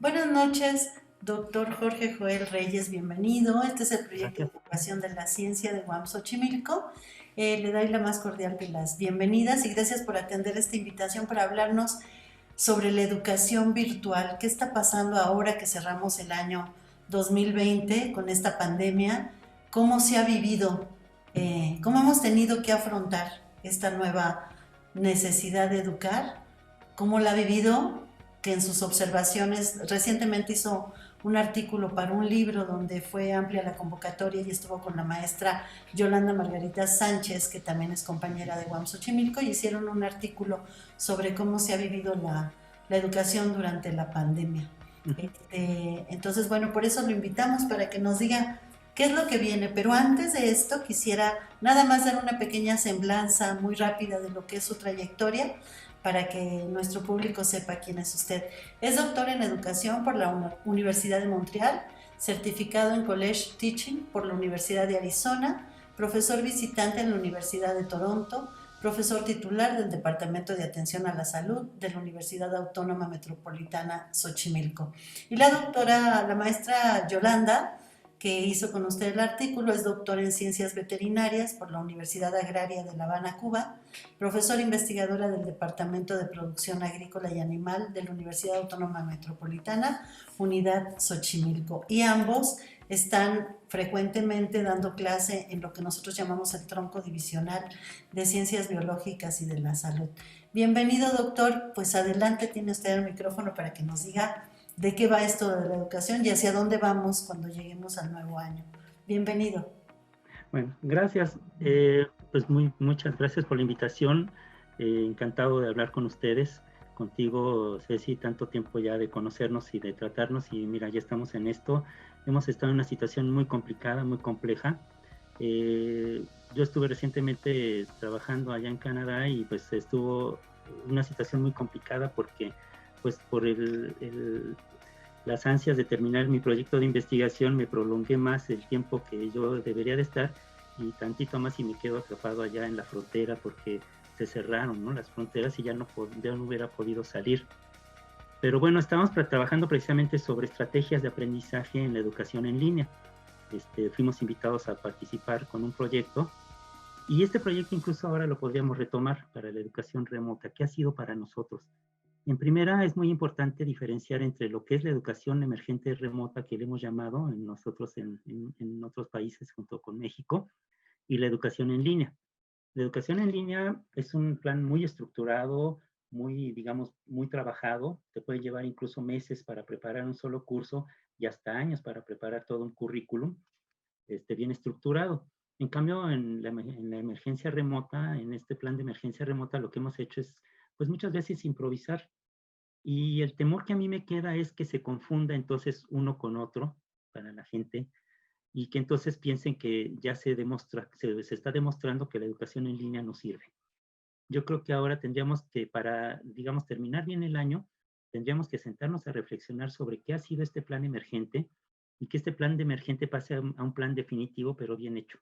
Buenas noches, doctor Jorge Joel Reyes, bienvenido. Este es el proyecto de Gracias. divulgación de la ciencia de UAM Xochimilco. Le doy la más cordial de las bienvenidas y gracias por atender esta invitación para hablarnos sobre la educación virtual. ¿Qué está pasando ahora que cerramos el año 2020 con esta pandemia? ¿Cómo se ha vivido? ¿Cómo hemos tenido que afrontar esta nueva necesidad de educar? ¿Cómo la ha vivido? Que en sus observaciones recientemente hizo un artículo para un libro donde fue amplia la convocatoria y estuvo con la maestra Yolanda Margarita Sánchez, que también es compañera de UAM Xochimilco, y hicieron un artículo sobre cómo se ha vivido la educación durante la pandemia. Ujú. Entonces, bueno, por eso lo invitamos para que nos diga qué es lo que viene. Pero antes de esto, quisiera nada más dar una pequeña semblanza muy rápida de lo que es su trayectoria para que nuestro público sepa quién es usted. Es doctor en educación por la Universidad de Montreal, certificado en College Teaching por la Universidad de Arizona, profesor visitante en la Universidad de Toronto, profesor titular del Departamento de Atención a la Salud de la Universidad Autónoma Metropolitana Xochimilco. Y la maestra Yolanda, que hizo con usted el artículo, es doctora en Ciencias Veterinarias por la Universidad Agraria de La Habana, Cuba, profesora investigadora del Departamento de Producción Agrícola y Animal de la Universidad Autónoma Metropolitana, Unidad Xochimilco. Y ambos están frecuentemente dando clase en lo que nosotros llamamos el tronco divisional de Ciencias Biológicas y de la Salud. Bienvenido, doctor. Pues adelante, tiene usted el micrófono para que nos diga de qué va esto de la educación y hacia dónde vamos cuando lleguemos al nuevo año. Bienvenido. Bueno, gracias. Pues muchas gracias por la invitación. Encantado de hablar con ustedes, contigo, Ceci, tanto tiempo ya de conocernos y de tratarnos. Y mira, ya estamos en esto. Hemos estado en una situación muy complicada, muy compleja. Yo estuve recientemente trabajando allá en Canadá y pues estuvo una situación muy complicada porque pues por las ansias de terminar mi proyecto de investigación me prolongué más el tiempo que yo debería de estar y tantito más y me quedo atrapado allá en la frontera porque se cerraron, ¿no?, las fronteras y ya no hubiera podido salir. Pero bueno, estamos trabajando precisamente sobre estrategias de aprendizaje en la educación en línea. Fuimos invitados a participar con un proyecto y este proyecto incluso ahora lo podríamos retomar para la educación remota. ¿Qué ha sido para nosotros? En primera, es muy importante diferenciar entre lo que es la educación emergente remota, que le hemos llamado en nosotros en otros países junto con México, y la educación en línea. La educación en línea es un plan muy estructurado, muy, digamos, muy trabajado. Te puede llevar incluso meses para preparar un solo curso y hasta años para preparar todo un currículum bien estructurado. En cambio, en la emergencia remota, en este plan de emergencia remota, lo que hemos hecho es, pues muchas veces improvisar. Y el temor que a mí me queda es que se confunda entonces uno con otro para la gente y que entonces piensen que ya se está demostrando que la educación en línea no sirve. Yo creo que ahora tendríamos que, para, digamos, terminar bien el año, tendríamos que sentarnos a reflexionar sobre qué ha sido este plan emergente y que este plan de emergente pase a un plan definitivo, pero bien hecho.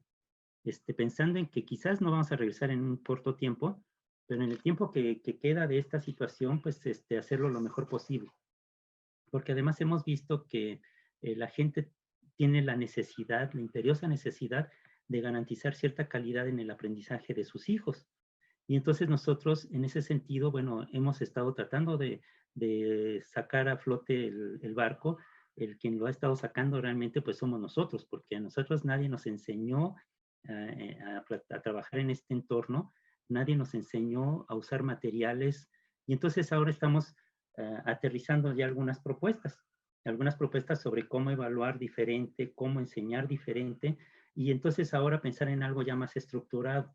Pensando en que quizás no vamos a regresar en un corto tiempo, pero en el tiempo que queda de esta situación, pues hacerlo lo mejor posible. Porque además hemos visto que la gente tiene la necesidad, la imperiosa necesidad de garantizar cierta calidad en el aprendizaje de sus hijos. Y entonces nosotros, en ese sentido, bueno, hemos estado tratando de sacar a flote el barco. El quien lo ha estado sacando realmente, pues somos nosotros, porque a nosotros nadie nos enseñó a trabajar en este entorno, nadie nos enseñó a usar materiales, y entonces ahora estamos aterrizando ya algunas propuestas sobre cómo evaluar diferente, cómo enseñar diferente, y entonces ahora pensar en algo ya más estructurado.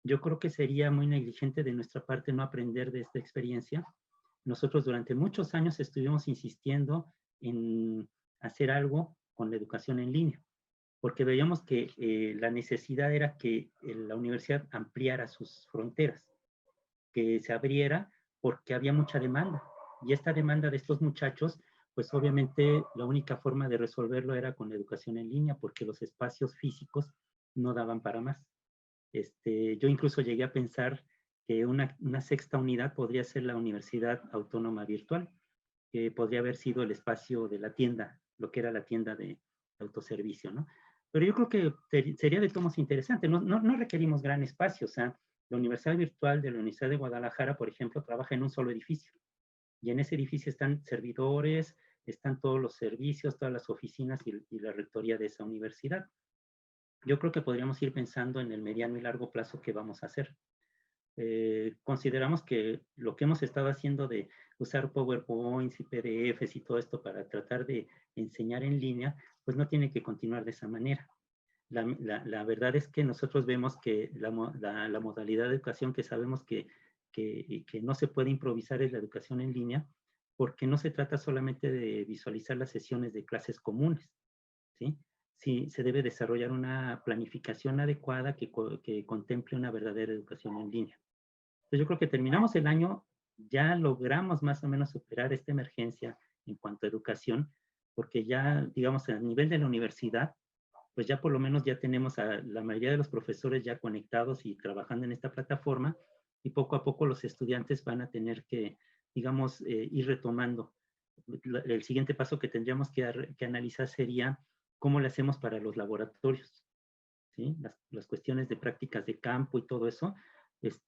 Yo creo que sería muy negligente de nuestra parte no aprender de esta experiencia. Nosotros durante muchos años estuvimos insistiendo en hacer algo con la educación en línea, porque veíamos que la necesidad era que la universidad ampliara sus fronteras, que se abriera porque había mucha demanda. Y esta demanda de estos muchachos, pues obviamente la única forma de resolverlo era con la educación en línea, porque los espacios físicos no daban para más. Yo incluso llegué a pensar que una sexta unidad podría ser la Universidad Autónoma Virtual, que podría haber sido el espacio de la tienda, lo que era la tienda de autoservicio, ¿no? Pero yo creo que sería de todos interesante. No requerimos gran espacio. O sea, la Universidad Virtual de la Universidad de Guadalajara, por ejemplo, trabaja en un solo edificio. Y en ese edificio están servidores, están todos los servicios, todas las oficinas y la rectoría de esa universidad. Yo creo que podríamos ir pensando en el mediano y largo plazo qué vamos a hacer. Consideramos que lo que hemos estado haciendo de usar PowerPoints y PDFs y todo esto para tratar de enseñar en línea, pues no tiene que continuar de esa manera. La verdad es que nosotros vemos que la modalidad de educación que sabemos que no se puede improvisar es la educación en línea, porque no se trata solamente de visualizar las sesiones de clases comunes, ¿sí? Sí, se debe desarrollar una planificación adecuada que contemple una verdadera educación en línea. Entonces yo creo que terminamos el año, ya logramos más o menos superar esta emergencia en cuanto a educación, porque ya, digamos, a nivel de la universidad, pues ya por lo menos ya tenemos a la mayoría de los profesores ya conectados y trabajando en esta plataforma, y poco a poco los estudiantes van a tener que, digamos, ir retomando. El siguiente paso que tendríamos que analizar sería cómo le hacemos para los laboratorios, ¿sí? Las cuestiones de prácticas de campo y todo eso.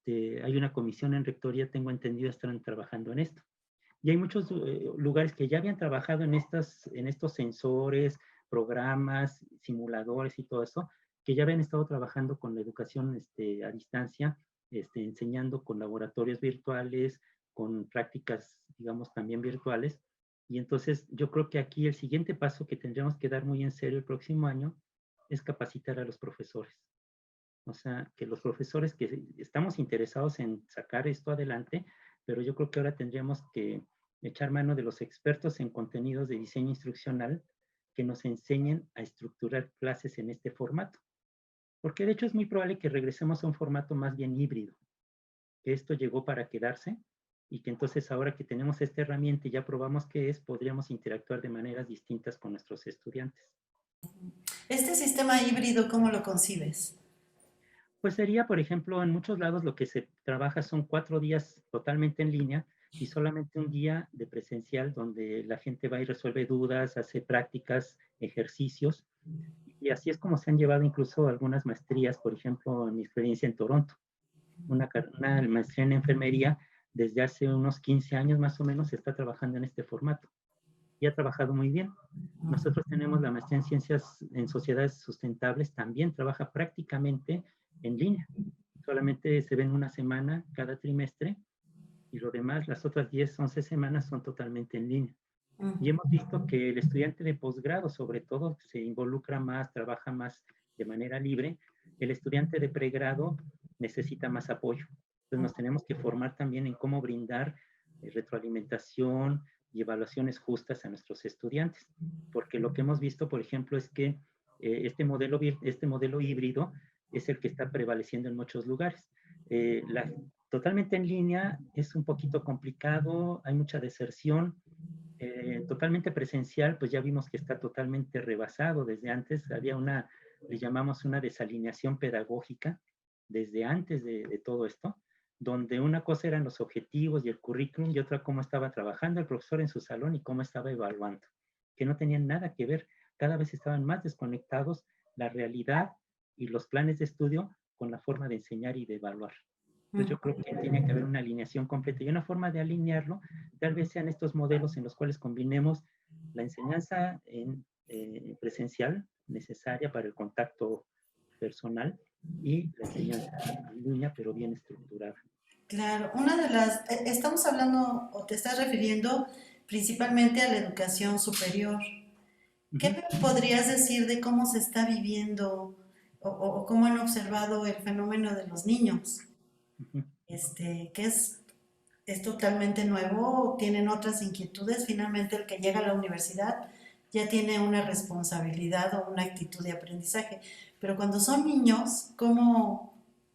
Hay una comisión en rectoría, tengo entendido, están trabajando en esto. Y hay muchos lugares que ya habían trabajado en estos sensores, programas, simuladores y todo eso, que ya habían estado trabajando con la educación a distancia, enseñando con laboratorios virtuales, con prácticas, digamos, también virtuales. Y entonces yo creo que aquí el siguiente paso que tendríamos que dar muy en serio el próximo año es capacitar a los profesores. O sea, que los profesores que estamos interesados en sacar esto adelante, pero yo creo que ahora tendríamos que echar mano de los expertos en contenidos de diseño instruccional que nos enseñen a estructurar clases en este formato. Porque de hecho es muy probable que regresemos a un formato más bien híbrido, que esto llegó para quedarse y que entonces ahora que tenemos esta herramienta y ya probamos qué es, podríamos interactuar de maneras distintas con nuestros estudiantes. Este sistema híbrido, ¿cómo lo concibes? Pues sería, por ejemplo, en muchos lados lo que se trabaja son 4 días totalmente en línea y solamente un día de presencial donde la gente va y resuelve dudas, hace prácticas, ejercicios. Y así es como se han llevado incluso algunas maestrías, por ejemplo, en mi experiencia en Toronto. Una maestría en enfermería desde hace unos 15 años más o menos se está trabajando en este formato y ha trabajado muy bien. Nosotros tenemos la maestría en ciencias en sociedades sustentables, también trabaja prácticamente en línea. Solamente se ven una semana cada trimestre y lo demás, las otras 10, 11 semanas son totalmente en línea. Y hemos visto que el estudiante de posgrado, sobre todo, se involucra más, trabaja más de manera libre. El estudiante de pregrado necesita más apoyo. Entonces nos tenemos que formar también en cómo brindar retroalimentación y evaluaciones justas a nuestros estudiantes. Porque lo que hemos visto, por ejemplo, es que este modelo híbrido es el que está prevaleciendo en muchos lugares. Totalmente en línea es un poquito complicado, hay mucha deserción. Totalmente presencial, pues ya vimos que está totalmente rebasado. Desde antes había le llamamos una desalineación pedagógica, desde antes de todo esto, donde una cosa eran los objetivos y el currículum y otra cómo estaba trabajando el profesor en su salón y cómo estaba evaluando, que no tenían nada que ver. Cada vez estaban más desconectados la realidad y los planes de estudio con la forma de enseñar y de evaluar. Entonces yo creo que tiene que haber una alineación completa y una forma de alinearlo tal vez sean estos modelos en los cuales combinemos la enseñanza presencial necesaria para el contacto personal y la enseñanza en línea, pero bien estructurada. Claro, estamos hablando o te estás refiriendo principalmente a la educación superior. ¿Qué me podrías decir de cómo se está viviendo o cómo han observado el fenómeno de los niños? Que es totalmente nuevo, tienen otras inquietudes. Finalmente, el que llega a la universidad ya tiene una responsabilidad o una actitud de aprendizaje. Pero cuando son niños,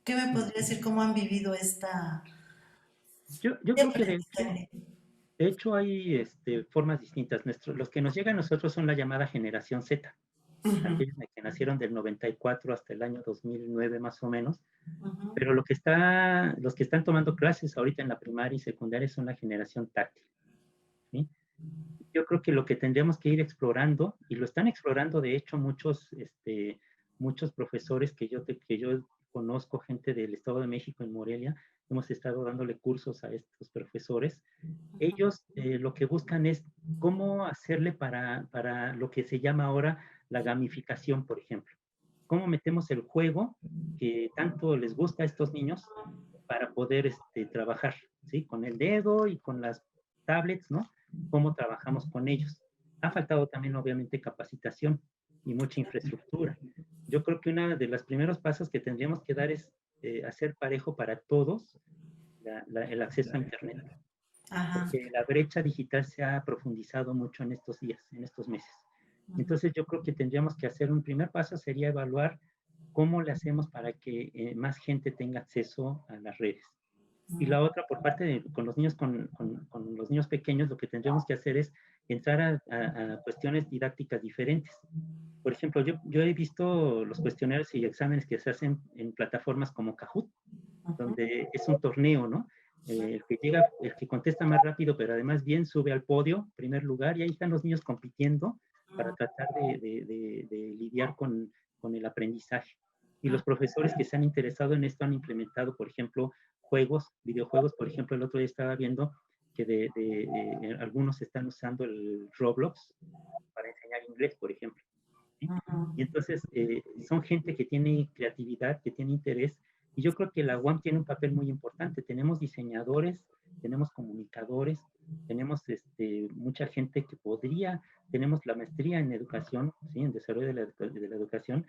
¿qué me podría decir cómo han vivido esta Yo creo que de hecho hay formas distintas. Los que nos llegan a nosotros son la llamada generación Z, aquellos que nacieron del 94 hasta el año 2009 más o menos. Pero los que están tomando clases ahorita en la primaria y secundaria son la generación táctil, ¿sí? Yo creo que lo que tendríamos que ir explorando, y lo están explorando de hecho muchos profesores que yo conozco, gente del Estado de México en Morelia, hemos estado dándole cursos a estos profesores. Ellos lo que buscan es cómo hacerle para lo que se llama ahora la gamificación, por ejemplo. Cómo metemos el juego que tanto les gusta a estos niños para poder trabajar, ¿sí? Con el dedo y con las tablets, ¿no? Cómo trabajamos con ellos. Ha faltado también, obviamente, capacitación y mucha infraestructura. Yo creo que uno de los primeros pasos que tendríamos que dar es hacer parejo para todos el acceso a Internet. Ajá. Porque la brecha digital se ha profundizado mucho en estos días, en estos meses. Entonces yo creo que tendríamos que hacer un primer paso, sería evaluar cómo le hacemos para que más gente tenga acceso a las redes. Y la otra, por parte de con los niños, con los niños pequeños, lo que tendríamos que hacer es entrar a cuestiones didácticas diferentes. Por ejemplo, yo he visto los cuestionarios y exámenes que se hacen en plataformas como Kahoot, donde es un torneo, ¿no? El que llega, el que contesta más rápido, pero además bien, sube al podio, primer lugar, y ahí están los niños compitiendo para tratar de lidiar con el aprendizaje. Y los profesores que se han interesado en esto han implementado, por ejemplo, videojuegos. Por ejemplo, el otro día estaba viendo que algunos están usando el Roblox para enseñar inglés, por ejemplo. ¿Sí? Y entonces son gente que tiene creatividad, que tiene interés, y yo creo que la UAM tiene un papel muy importante. Tenemos diseñadores, tenemos comunicadores, tenemos mucha gente que tenemos la maestría en educación, ¿sí? En desarrollo de la educación,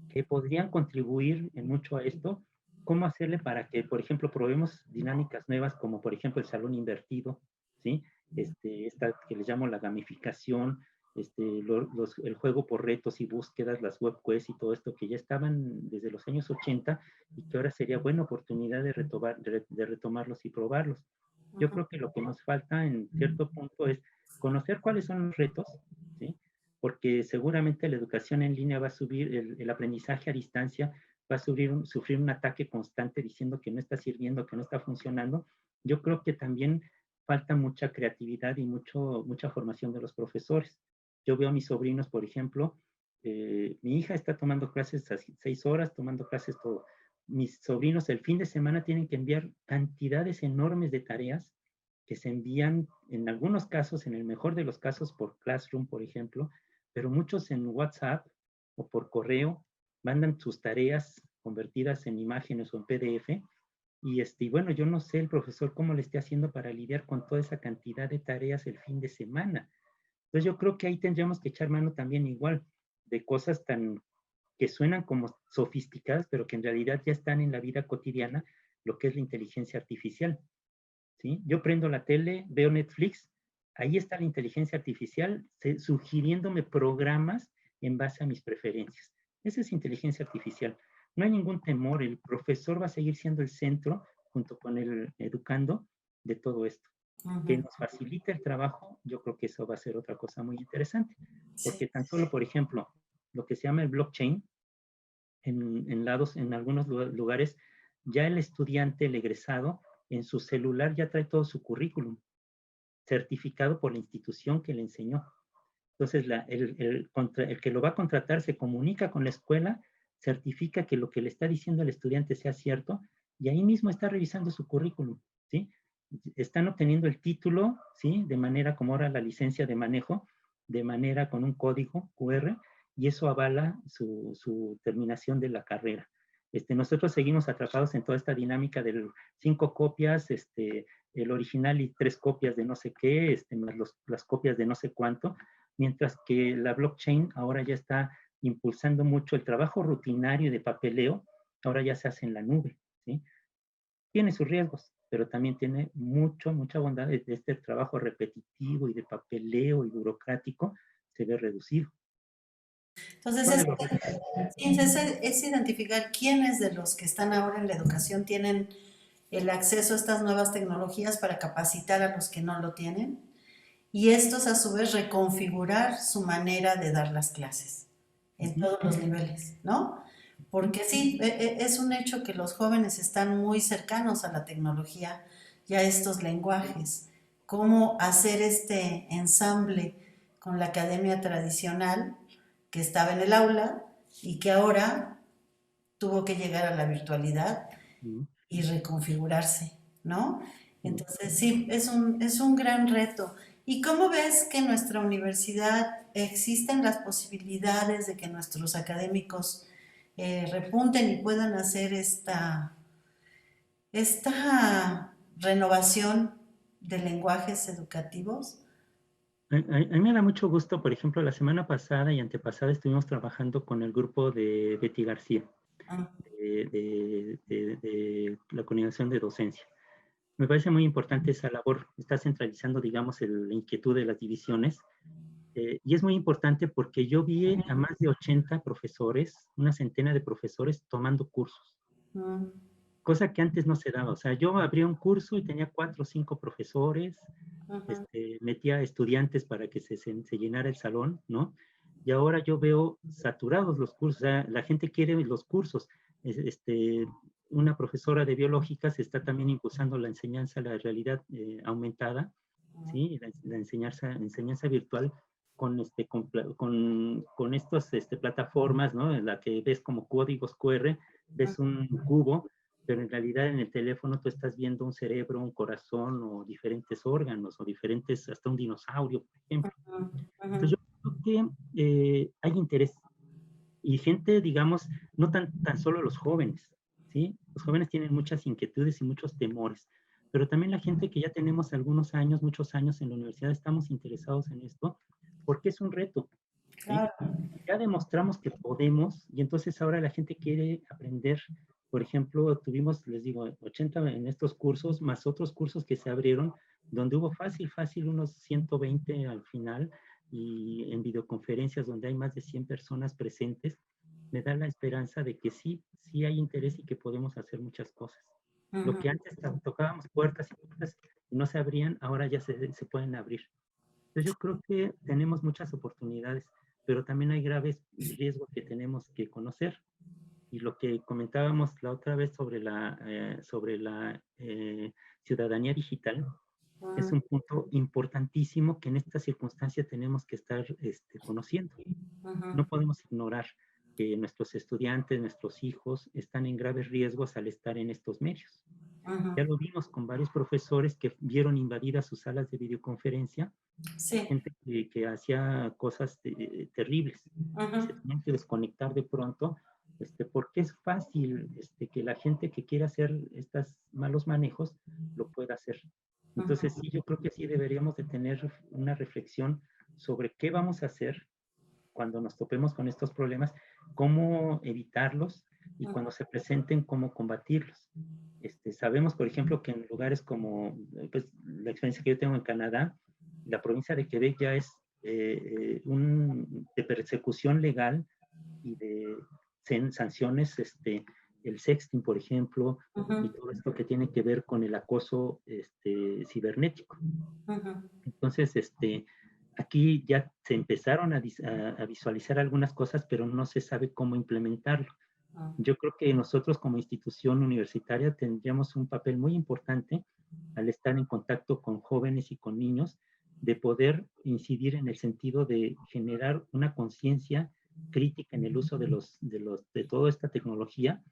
que podrían contribuir en mucho a esto. ¿Cómo hacerle para que, por ejemplo, probemos dinámicas nuevas como, por ejemplo, el salón invertido, ¿sí? Esta que les llamo la gamificación, el juego por retos y búsquedas, las web quests y todo esto que ya estaban desde los años 80 y que ahora sería buena oportunidad de retomarlos y probarlos. Yo creo que lo que nos falta en cierto punto es conocer cuáles son los retos, ¿sí? Porque seguramente la educación en línea va a subir, el aprendizaje a distancia va a sufrir un ataque constante diciendo que no está sirviendo, que no está funcionando. Yo creo que también falta mucha creatividad y mucha formación de los profesores. Yo veo a mis sobrinos, por ejemplo, mi hija está tomando clases a 6 horas, tomando clases todo. Mis sobrinos el fin de semana tienen que enviar cantidades enormes de tareas que se envían en algunos casos, en el mejor de los casos, por Classroom, por ejemplo, pero muchos en WhatsApp o por correo mandan sus tareas convertidas en imágenes o en PDF. Y bueno, yo no sé el profesor cómo le esté haciendo para lidiar con toda esa cantidad de tareas el fin de semana. Entonces yo creo que ahí tendríamos que echar mano también igual de cosas que suenan como sofisticadas, pero que en realidad ya están en la vida cotidiana, lo que es la inteligencia artificial, ¿sí? Yo prendo la tele, veo Netflix, ahí está la inteligencia artificial sugiriéndome programas en base a mis preferencias. Esa es inteligencia artificial. No hay ningún temor, el profesor va a seguir siendo el centro, junto con el educando, de todo esto. Que nos facilite el trabajo, yo creo que eso va a ser otra cosa muy interesante. Porque tan solo, por ejemplo, lo que se llama el blockchain, en algunos lugares, ya el estudiante, el egresado, en su celular ya trae todo su currículum, certificado por la institución que le enseñó. Entonces, el que lo va a contratar se comunica con la escuela, certifica que lo que le está diciendo el estudiante sea cierto, y ahí mismo está revisando su currículum, ¿sí? Están obteniendo el título, ¿sí? De manera como ahora la licencia de manejo, de manera con un código QR, y eso avala su terminación de la carrera. Nosotros seguimos atrapados en toda esta dinámica de 5 copias, el original y 3 copias de no sé qué, más las copias de no sé cuánto, mientras que la blockchain ahora ya está impulsando mucho el trabajo rutinario de papeleo, ahora ya se hace en la nube, ¿sí? Tiene sus riesgos, pero también tiene mucha bondad de este trabajo repetitivo y de papeleo y burocrático se ve reducido. Entonces, es identificar quiénes de los que están ahora en la educación tienen el acceso a estas nuevas tecnologías para capacitar a los que no lo tienen y estos a su vez reconfigurar su manera de dar las clases en todos los niveles, ¿no? Porque sí, es un hecho que los jóvenes están muy cercanos a la tecnología y a estos lenguajes, cómo hacer este ensamble con la academia tradicional que estaba en el aula y que ahora tuvo que llegar a la virtualidad Mm, y reconfigurarse, ¿no? mm. Entonces, sí, es un gran reto. ¿Y cómo ves que en nuestra universidad existen las posibilidades de que nuestros académicos repunten y puedan hacer esta renovación de lenguajes educativos? A mí me da mucho gusto, por ejemplo, la semana pasada y antepasada estuvimos trabajando con el grupo de Betty García, Ah, de la coordinación de docencia. Me parece muy importante esa labor, está centralizando, digamos, la inquietud de las divisiones. Y es muy importante porque yo vi a más de 80 profesores, una centena de profesores tomando cursos, mm, cosa que antes no se daba. O sea, yo abría un curso y tenía 4 o 5 profesores, ujú, metía estudiantes para que se llenara el salón, ¿no? Y ahora yo veo saturados los cursos, o sea, la gente quiere los cursos. Una profesora de biológicas está también impulsando la enseñanza, la realidad aumentada, ¿sí? La enseñanza virtual con estas plataformas, ¿no? En la que ves como códigos QR, ves un cubo, pero en realidad en el teléfono tú estás viendo un cerebro, un corazón o diferentes órganos o diferentes, hasta un dinosaurio, por ejemplo. ujú, ujú, Entonces yo creo que hay interés y gente, digamos, no tan solo los jóvenes, ¿sí? Los jóvenes tienen muchas inquietudes y muchos temores, pero también la gente que ya tenemos algunos años, muchos años en la universidad, estamos interesados en esto porque es un reto, ¿sí? claro. Ya demostramos que podemos y entonces ahora la gente quiere aprender. Por ejemplo, tuvimos, les digo, 80 en estos cursos, más otros cursos que se abrieron, donde hubo fácil unos 120 al final, y en videoconferencias donde hay más de 100 personas presentes, me da la esperanza de que sí hay interés y que podemos hacer muchas cosas. Lo Ujú. que antes tocábamos puertas y no se abrían, ahora ya se pueden abrir. Entonces yo creo que tenemos muchas oportunidades, pero también hay graves riesgos que tenemos que conocer. Y lo que comentábamos la otra vez sobre la ciudadanía digital es Ujú, un punto importantísimo que en esta circunstancia tenemos que estar conociendo. ujú, No podemos ignorar que nuestros estudiantes, nuestros hijos están en graves riesgos al estar en estos medios. Ya ujú. lo vimos con varios profesores que vieron invadidas sus salas de videoconferencia por Sí. gente que hacía cosas terribles y se Ujú, tenían que desconectar de pronto, porque es fácil que la gente que quiera hacer estos malos manejos lo pueda hacer. Entonces ujú, sí, yo creo que sí deberíamos de tener una reflexión sobre qué vamos a hacer cuando nos topemos con estos problemas, cómo evitarlos y cuando se presenten, cómo combatirlos. Sabemos, por ejemplo, que en lugares como pues, la experiencia que yo tengo en Canadá, la provincia de Quebec ya es de persecución legal y de sanciones, el sexting, por ejemplo, y ujú, todo esto que tiene que ver con el acoso cibernético. ujú. Entonces, aquí ya se empezaron a visualizar algunas cosas, pero no se sabe cómo implementarlo. Ah, Yo creo que nosotros como institución universitaria tendríamos un papel muy importante al estar en contacto con jóvenes y con niños, de poder incidir en el sentido de generar una conciencia crítica en el uso de toda esta tecnología,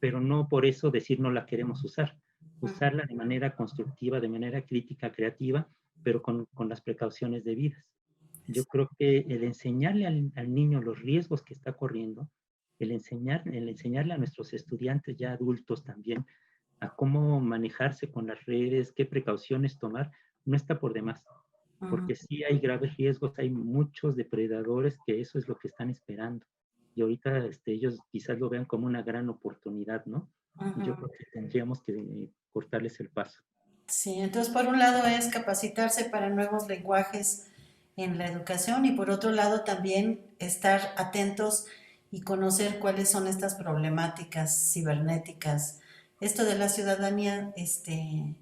pero no por eso decir no la queremos usar. ujú. Usarla de manera constructiva, de manera crítica, creativa, pero con las precauciones debidas. Yo creo que el enseñarle al niño los riesgos que está corriendo, el enseñarle a nuestros estudiantes ya adultos también a cómo manejarse con las redes, qué precauciones tomar, no está por demás, Ujú, porque sí hay graves riesgos, hay muchos depredadores que eso es lo que están esperando. Y ahorita ellos quizás lo vean como una gran oportunidad, ¿no? Y yo ujú. creo que tendríamos que cortarles el paso. Sí, entonces por un lado es capacitarse para nuevos lenguajes en la educación y por otro lado también estar atentos y conocer cuáles son estas problemáticas cibernéticas. Esto de la ciudadanía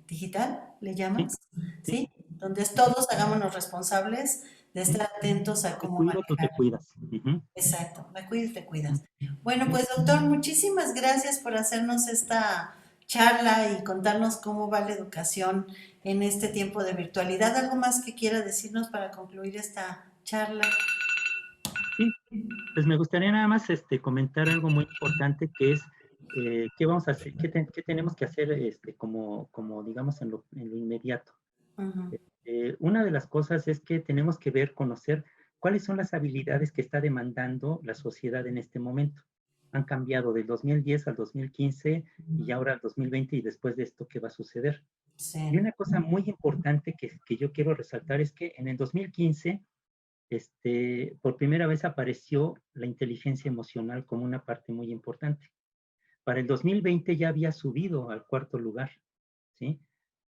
digital, ¿le Sí, llamas? sí. ¿Sí? Donde Ujú, todos hagámonos responsables de sí. estar atentos a Te cómo cuido, tú te manejar. cuidas. Ujú, Exacto, me cuidas, te cuidas. Bueno, sí. pues doctor, muchísimas gracias por hacernos esta charla y contarnos cómo va la educación en este tiempo de virtualidad. ¿Algo más que quiera decirnos para concluir esta charla? Sí, pues me gustaría nada más comentar algo muy importante que es qué vamos a hacer, qué tenemos que hacer como digamos en lo inmediato. Uh-huh. Una de las cosas es que tenemos que conocer cuáles son las habilidades que está demandando la sociedad en este momento. Han cambiado del 2010 al 2015 y ahora al 2020 y después de esto, ¿qué va a suceder? Sí. Y una cosa muy importante que yo quiero resaltar es que en el 2015, por primera vez apareció la inteligencia emocional como una parte muy importante. Para el 2020 ya había subido al 4.º lugar, ¿sí?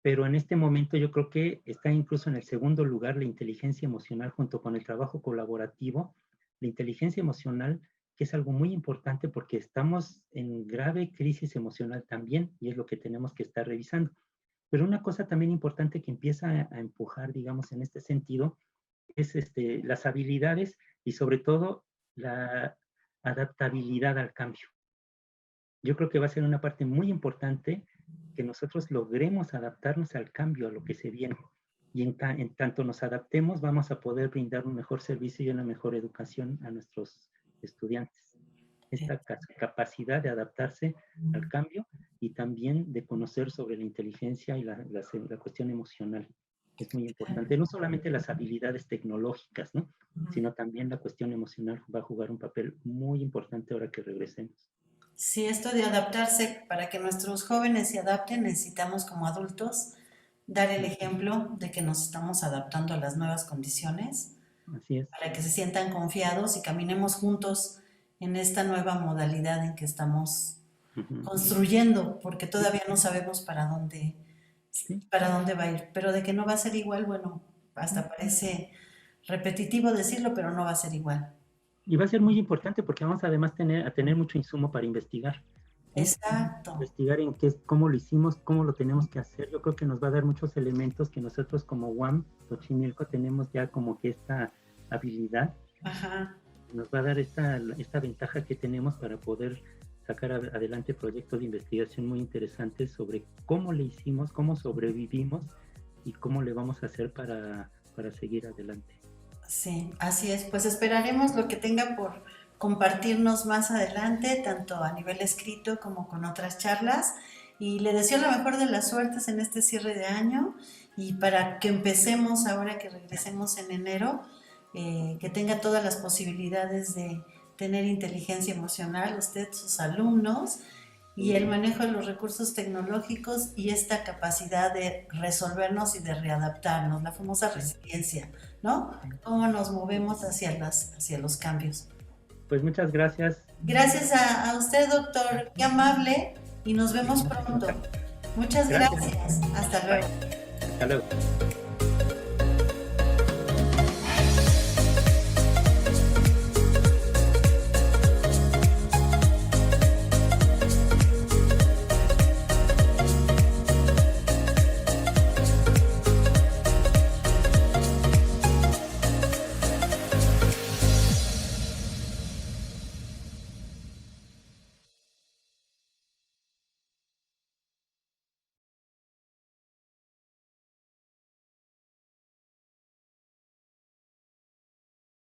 Pero en este momento yo creo que está incluso en el 2.º lugar la inteligencia emocional junto con el trabajo colaborativo. La inteligencia emocional, que es algo muy importante porque estamos en grave crisis emocional también y es lo que tenemos que estar revisando. Pero una cosa también importante que empieza a empujar, digamos, en este sentido, es las habilidades y sobre todo la adaptabilidad al cambio. Yo creo que va a ser una parte muy importante que nosotros logremos adaptarnos al cambio, a lo que se viene. Y en tanto nos adaptemos, vamos a poder brindar un mejor servicio y una mejor educación a nuestros estudiantes. Esta capacidad de adaptarse al cambio y también de conocer sobre la inteligencia y la cuestión emocional. Es muy importante. No solamente las habilidades tecnológicas, ¿no? Sino también la cuestión emocional va a jugar un papel muy importante ahora que regresemos. Sí, esto de adaptarse, para que nuestros jóvenes se adapten, necesitamos como adultos dar el ejemplo de que nos estamos adaptando a las nuevas condiciones. Así es. Para que se sientan confiados y caminemos juntos en esta nueva modalidad en que estamos construyendo, porque todavía no sabemos para dónde va a ir, pero de que no va a ser igual, bueno, hasta parece repetitivo decirlo, pero no va a ser igual. Y va a ser muy importante porque vamos además a tener mucho insumo para investigar. Exacto. Investigar en cómo lo hicimos, cómo lo tenemos que hacer. Yo creo que nos va a dar muchos elementos que nosotros como UAM, Xochimilco, tenemos ya como que esta habilidad. Ajá. Nos va a dar esta ventaja que tenemos para poder sacar adelante proyectos de investigación muy interesantes sobre cómo le hicimos, cómo sobrevivimos y cómo le vamos a hacer para seguir adelante. Sí, así es. Pues esperaremos lo que tenga por compartirnos más adelante, tanto a nivel escrito como con otras charlas. Y le deseo la mejor de las suertes en este cierre de año y para que empecemos ahora que regresemos en enero, que tenga todas las posibilidades de tener inteligencia emocional, usted, sus alumnos, y el manejo de los recursos tecnológicos y esta capacidad de resolvernos y de readaptarnos, la famosa resiliencia, ¿no? Cómo nos movemos hacia los cambios. Pues muchas gracias. Gracias a usted, doctor, qué amable, y nos vemos pronto. Muchas gracias. Hasta luego. Hasta luego.